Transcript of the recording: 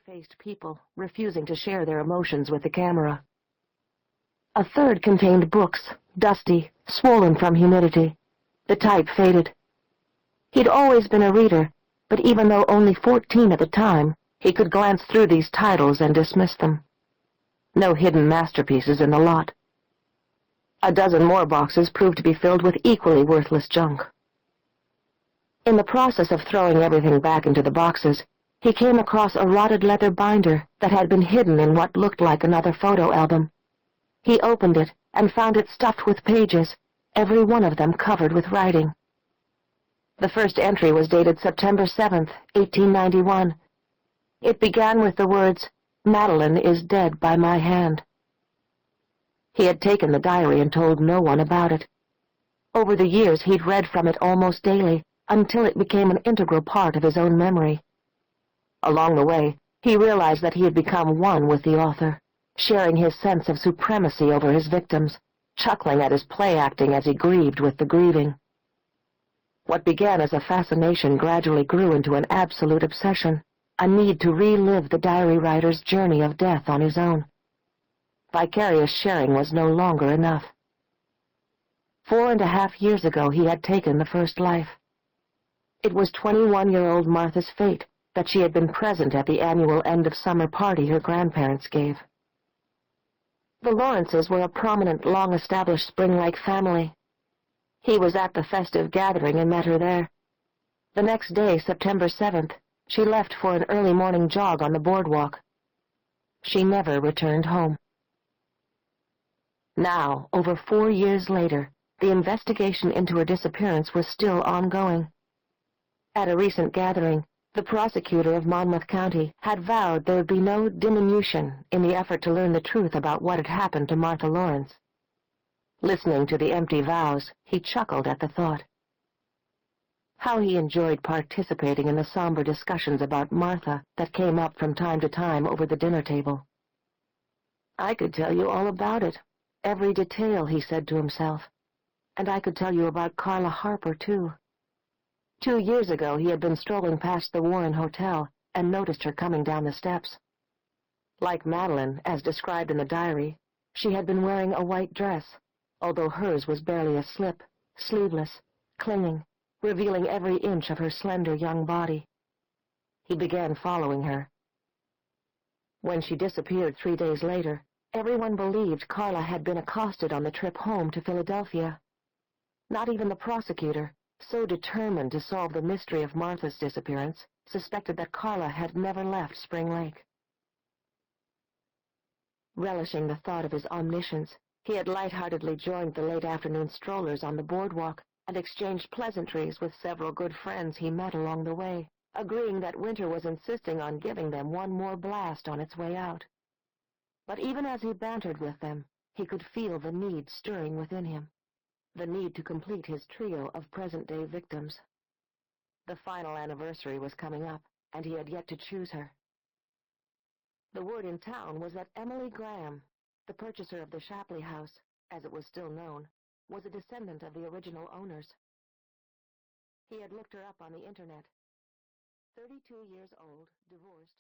shamefaced people refusing to share their emotions with the camera. A third contained books, dusty, swollen from humidity. The type faded. He'd always been a reader, but even though only 14 at the time, he could glance through these titles and dismiss them. No hidden masterpieces in the lot. A dozen more boxes proved to be filled with equally worthless junk. In the process of throwing everything back into the boxes, he came across a rotted leather binder that had been hidden in what looked like another photo album. He opened it and found it stuffed with pages, every one of them covered with writing. The first entry was dated September 7th, 1891. It began with the words, "Madeline is dead by my hand." He had taken the diary and told no one about it. Over the years, he'd read from it almost daily, until it became an integral part of his own memory. Along the way, he realized that he had become one with the author, sharing his sense of supremacy over his victims, chuckling at his play acting as he grieved with the grieving. What began as a fascination gradually grew into an absolute obsession, a need to relive the diary writer's journey of death on his own. Vicarious sharing was no longer enough. 4.5 years ago he had taken the first life. It was 21-year-old Martha's fate that she had been present at the annual end-of-summer party her grandparents gave. The Lawrences were a prominent, long-established Spring Lake family. He was at the festive gathering and met her there. The next day, September 7th, she left for an early morning jog on the boardwalk. She never returned home. Now, over 4 years later, the investigation into her disappearance was still ongoing. At a recent gathering, the prosecutor of Monmouth County had vowed there would be no diminution in the effort to learn the truth about what had happened to Martha Lawrence. Listening to the empty vows, he chuckled at the thought. How he enjoyed participating in the somber discussions about Martha that came up from time to time over the dinner table. "I could tell you all about it, every detail," he said to himself. "And I could tell you about Carla Harper, too." 2 years ago he had been strolling past the Warren Hotel and noticed her coming down the steps. Like Madeline, as described in the diary, she had been wearing a white dress, although hers was barely a slip, sleeveless, clinging, revealing every inch of her slender young body. He began following her. When she disappeared 3 days later, everyone believed Carla had been accosted on the trip home to Philadelphia. Not even the prosecutor, so determined to solve the mystery of Martha's disappearance, suspected that Carla had never left Spring Lake. Relishing the thought of his omniscience, he had lightheartedly joined the late afternoon strollers on the boardwalk and exchanged pleasantries with several good friends he met along the way, agreeing that winter was insisting on giving them one more blast on its way out. But even as he bantered with them, he could feel the need stirring within him, the need to complete his trio of present-day victims. The final anniversary was coming up, and he had yet to choose her. The word in town was that Emily Graham, the purchaser of the Shapley house, as it was still known, was a descendant of the original owners. He had looked her up on the internet. 32 years old, divorced,